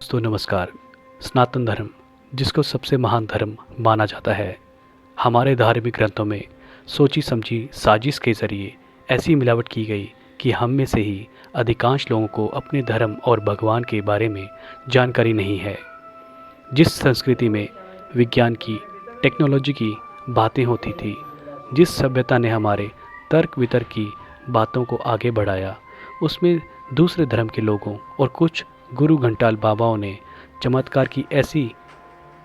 दोस्तों नमस्कार। सनातन धर्म जिसको सबसे महान धर्म माना जाता है, हमारे धार्मिक ग्रंथों में सोची समझी साजिश के ज़रिए ऐसी मिलावट की गई कि हम में से ही अधिकांश लोगों को अपने धर्म और भगवान के बारे में जानकारी नहीं है। जिस संस्कृति में विज्ञान की, टेक्नोलॉजी की बातें होती थी, जिस सभ्यता ने हमारे तर्क वितर्क की बातों को आगे बढ़ाया, उसमें दूसरे धर्म के लोगों और कुछ गुरु घंटाल बाबाओं ने चमत्कार की ऐसी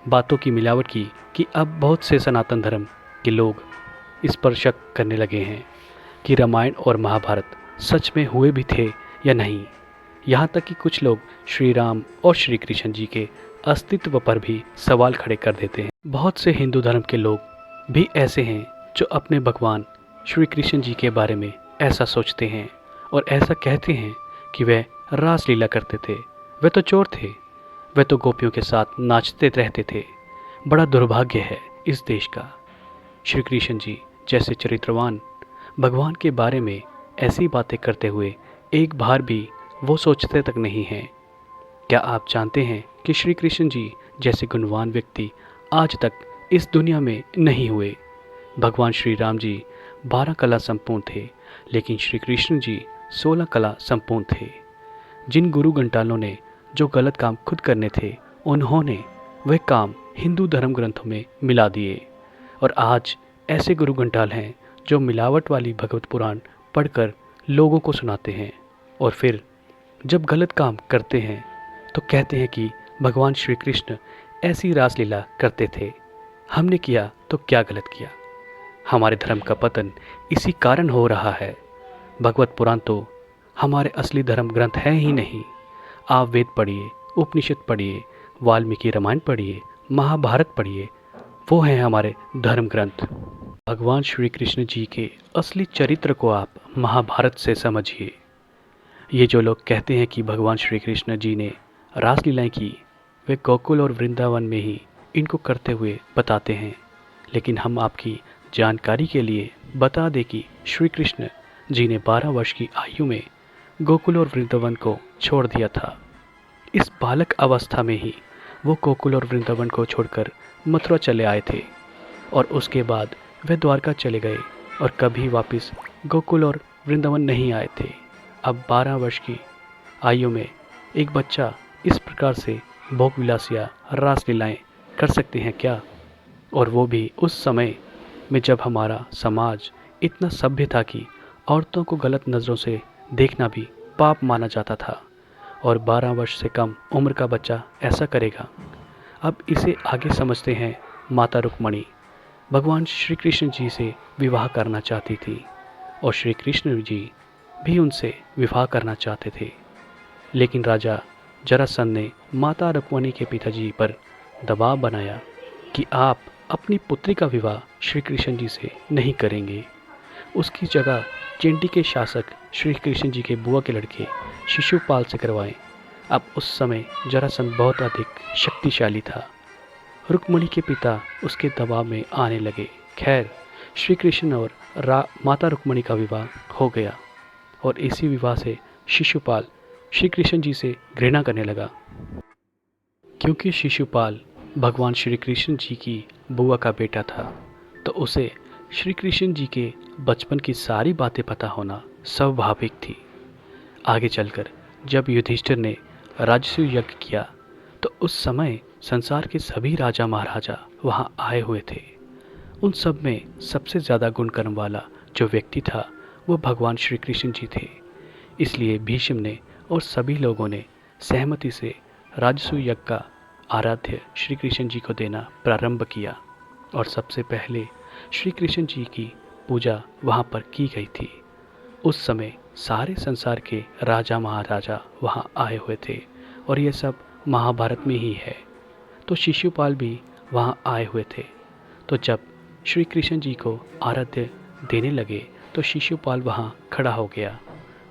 बातों की मिलावट की कि अब बहुत से सनातन धर्म के लोग इस पर शक करने लगे हैं कि रामायण और महाभारत सच में हुए भी थे या नहीं। यहाँ तक कि कुछ लोग श्री राम और श्री कृष्ण जी के अस्तित्व पर भी सवाल खड़े कर देते हैं। बहुत से हिंदू धर्म के लोग भी ऐसे हैं जो अपने भगवान श्री कृष्ण जी के बारे में ऐसा सोचते हैं और ऐसा कहते हैं कि वह रासलीला करते थे, वे तो चोर थे, वे तो गोपियों के साथ नाचते रहते थे। बड़ा दुर्भाग्य है इस देश का। श्री कृष्ण जी जैसे चरित्रवान भगवान के बारे में ऐसी बातें करते हुए एक बार भी वो सोचते तक नहीं हैं। क्या आप जानते हैं कि श्री कृष्ण जी जैसे गुणवान व्यक्ति आज तक इस दुनिया में नहीं हुए। भगवान श्री राम जी 12 कला संपूर्ण थे, लेकिन श्री कृष्ण जी 16 कला संपूर्ण थे। जिन गुरु घंटालों ने जो गलत काम खुद करने थे, उन्होंने वह काम हिंदू धर्म ग्रंथों में मिला दिए। और आज ऐसे गुरु घंटाल हैं जो मिलावट वाली भगवत पुराण पढ़कर लोगों को सुनाते हैं और फिर जब गलत काम करते हैं तो कहते हैं कि भगवान श्री कृष्ण ऐसी रासलीला करते थे, हमने किया तो क्या गलत किया। हमारे धर्म का पतन इसी कारण हो रहा है। भगवत पुराण तो हमारे असली धर्म ग्रंथ है ही नहीं। आप वेद पढ़िए, उपनिषद पढ़िए, वाल्मीकि रामायण पढ़िए, महाभारत पढ़िए, वो हैं हमारे धर्म ग्रंथ। भगवान श्री कृष्ण जी के असली चरित्र को आप महाभारत से समझिए। ये जो लोग कहते हैं कि भगवान श्री कृष्ण जी ने रासलीलाएं की, वे गोकुल और वृंदावन में ही इनको करते हुए बताते हैं। लेकिन हम आपकी जानकारी के लिए बता दें कि श्री कृष्ण जी ने 12 वर्ष की आयु में गोकुल और वृंदावन को छोड़ दिया था। इस बालक अवस्था में ही वो गोकुल और वृंदावन को छोड़कर मथुरा चले आए थे और उसके बाद वे द्वारका चले गए और कभी वापस गोकुल और वृंदावन नहीं आए थे। अब 12 वर्ष की आयु में एक बच्चा इस प्रकार से भोग विलासिया रासलीलाएं कर सकते हैं क्या? और वो भी उस समय में जब हमारा समाज इतना सभ्य था कि औरतों को गलत नज़रों से देखना भी पाप माना जाता था और 12 वर्ष से कम उम्र का बच्चा ऐसा करेगा। अब इसे आगे समझते हैं। माता रुक्मणी भगवान श्री कृष्ण जी से विवाह करना चाहती थी और श्री कृष्ण जी भी उनसे विवाह करना चाहते थे, लेकिन राजा जरासंध ने माता रुक्मणी के पिताजी पर दबाव बनाया कि आप अपनी पुत्री का विवाह श्री कृष्ण जी से नहीं करेंगे। उसकी जगह चंडी के शासक श्री कृष्ण जी के बुआ के लड़के शिशुपाल से करवाएं। अब उस समय जरासंध बहुत अधिक शक्तिशाली था। रुक्मणी के पिता उसके दबाव में आने लगे। खैर, श्री कृष्ण और माता रुक्मणी का विवाह हो गया और इसी विवाह से शिशुपाल श्री कृष्ण जी से घृणा करने लगा, क्योंकि शिशुपाल भगवान श्री कृष्ण जी की बुआ का बेटा था, तो उसे श्री कृष्ण जी के बचपन की सारी बातें पता होना स्वाभाविक थी। आगे चलकर जब युधिष्ठिर ने राजसूय यज्ञ किया तो उस समय संसार के सभी राजा महाराजा वहां आए हुए थे। उन सब में सबसे ज़्यादा गुण कर्म वाला जो व्यक्ति था वो भगवान श्री कृष्ण जी थे। इसलिए भीष्म ने और सभी लोगों ने सहमति से राजसूय यज्ञ का आराध्य श्री कृष्ण जी को देना प्रारंभ किया और सबसे पहले श्री कृष्ण जी की पूजा वहाँ पर की गई थी। उस समय सारे संसार के राजा महाराजा वहाँ आए हुए थे और ये सब महाभारत में ही है। तो शिशुपाल भी वहाँ आए हुए थे। तो जब श्री कृष्ण जी को आराध्य देने लगे तो शिशुपाल वहाँ खड़ा हो गया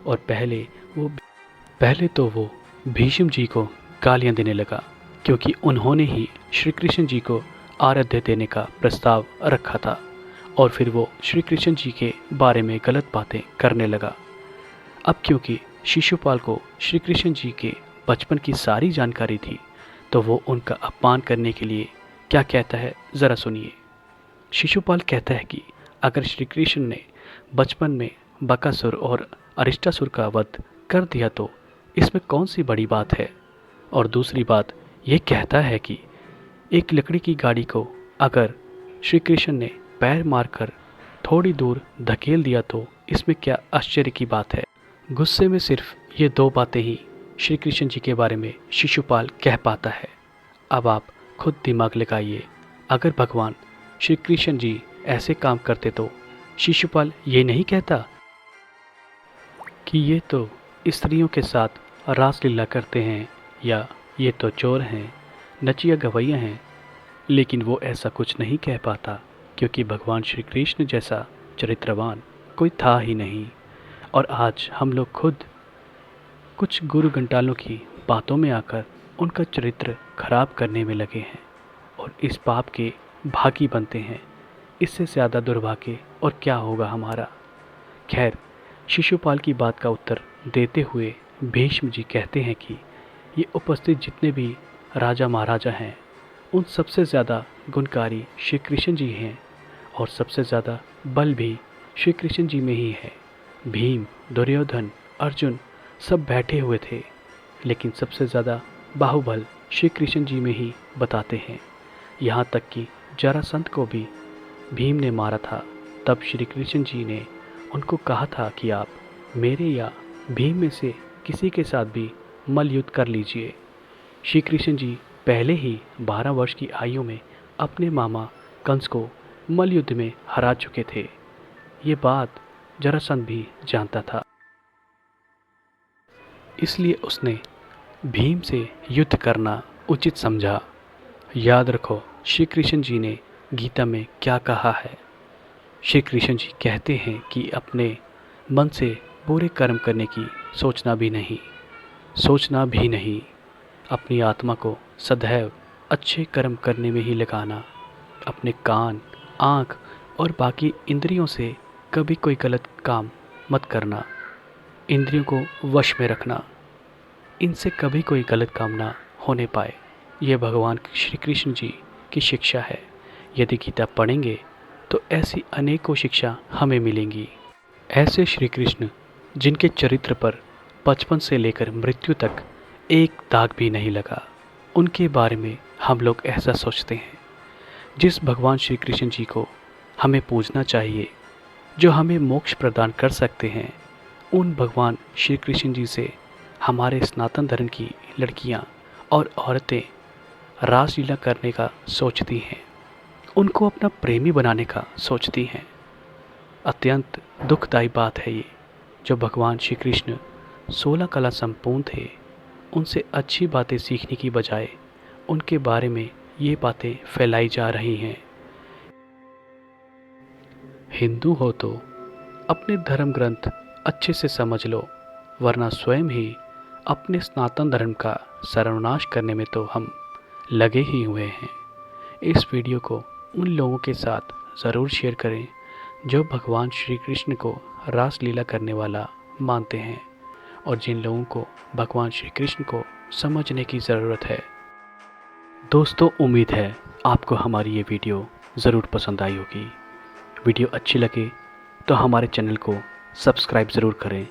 और पहले तो वो भीष्म जी को गालियाँ देने लगा, क्योंकि उन्होंने ही श्री कृष्ण जी को आराध्य देने का प्रस्ताव रखा था। और फिर वो श्री कृष्ण जी के बारे में गलत बातें करने लगा। अब क्योंकि शिशुपाल को श्री कृष्ण जी के बचपन की सारी जानकारी थी, तो वो उनका अपमान करने के लिए क्या कहता है ज़रा सुनिए। शिशुपाल कहता है कि अगर श्री कृष्ण ने बचपन में बकासुर और अरिष्टासुर का वध कर दिया तो इसमें कौन सी बड़ी बात है। और दूसरी बात ये कहता है कि एक लकड़ी की गाड़ी को अगर श्री कृष्ण ने पैर मारकर थोड़ी दूर धकेल दिया तो इसमें क्या आश्चर्य की बात है। गुस्से में सिर्फ ये दो बातें ही श्री कृष्ण जी के बारे में शिशुपाल कह पाता है। अब आप खुद दिमाग लगाइए, अगर भगवान श्री कृष्ण जी ऐसे काम करते तो शिशुपाल ये नहीं कहता कि ये तो स्त्रियों के साथ रासलीला करते हैं या ये तो चोर हैं, नचिया गवैया हैं। लेकिन वो ऐसा कुछ नहीं कह पाता क्योंकि भगवान श्री कृष्ण जैसा चरित्रवान कोई था ही नहीं। और आज हम लोग खुद कुछ गुरु घंटालों की बातों में आकर उनका चरित्र खराब करने में लगे हैं और इस पाप के भागी बनते हैं। इससे ज़्यादा दुर्भाग्य और क्या होगा हमारा। खैर, शिशुपाल की बात का उत्तर देते हुए भीष्म जी कहते हैं कि ये उपस्थित जितने भी राजा महाराजा हैं उन सबसे ज़्यादा गुणकारी श्री कृष्ण जी हैं और सबसे ज़्यादा बल भी श्री कृष्ण जी में ही है। भीम, दुर्योधन, अर्जुन सब बैठे हुए थे, लेकिन सबसे ज़्यादा बाहुबल श्री कृष्ण जी में ही बताते हैं। यहाँ तक कि जरासंध को भी भीम ने मारा था, तब श्री कृष्ण जी ने उनको कहा था कि आप मेरे या भीम में से किसी के साथ भी मल्ल युद्ध कर लीजिए। श्री कृष्ण जी पहले ही 12 वर्ष की आयु में अपने मामा कंस को मल्ल युद्ध में हरा चुके थे। ये बात जरासंध भी जानता था, इसलिए उसने भीम से युद्ध करना उचित समझा। याद रखो श्री कृष्ण जी ने गीता में क्या कहा है। श्री कृष्ण जी कहते हैं कि अपने मन से बुरे कर्म करने की सोचना भी नहीं, अपनी आत्मा को सदैव अच्छे कर्म करने में ही लगाना, अपने कान, आँख और बाकी इंद्रियों से कभी कोई गलत काम मत करना, इंद्रियों को वश में रखना, इनसे कभी कोई गलत काम ना होने पाए। यह भगवान श्री कृष्ण जी की शिक्षा है। यदि गीता पढ़ेंगे तो ऐसी अनेकों शिक्षा हमें मिलेंगी। ऐसे श्री कृष्ण जिनके चरित्र पर बचपन से लेकर मृत्यु तक एक दाग भी नहीं लगा, उनके बारे में हम लोग ऐसा सोचते हैं। जिस भगवान श्री कृष्ण जी को हमें पूजना चाहिए, जो हमें मोक्ष प्रदान कर सकते हैं, उन भगवान श्री कृष्ण जी से हमारे सनातन धर्म की लड़कियां और औरतें रासलीला करने का सोचती हैं, उनको अपना प्रेमी बनाने का सोचती हैं। अत्यंत दुखदायी बात है ये। जो भगवान श्री कृष्ण 16 कला संपूर्ण थे, उनसे अच्छी बातें सीखने की बजाय उनके बारे में ये बातें फैलाई जा रही हैं। हिंदू हो तो अपने धर्म ग्रंथ अच्छे से समझ लो, वरना स्वयं ही अपने सनातन धर्म का सर्वनाश करने में तो हम लगे ही हुए हैं। इस वीडियो को उन लोगों के साथ ज़रूर शेयर करें जो भगवान श्री कृष्ण को रासलीला करने वाला मानते हैं और जिन लोगों को भगवान श्री कृष्ण को समझने की ज़रूरत है। दोस्तों, उम्मीद है आपको हमारी ये वीडियो ज़रूर पसंद आई होगी। वीडियो अच्छी लगे तो हमारे चैनल को सब्सक्राइब ज़रूर करें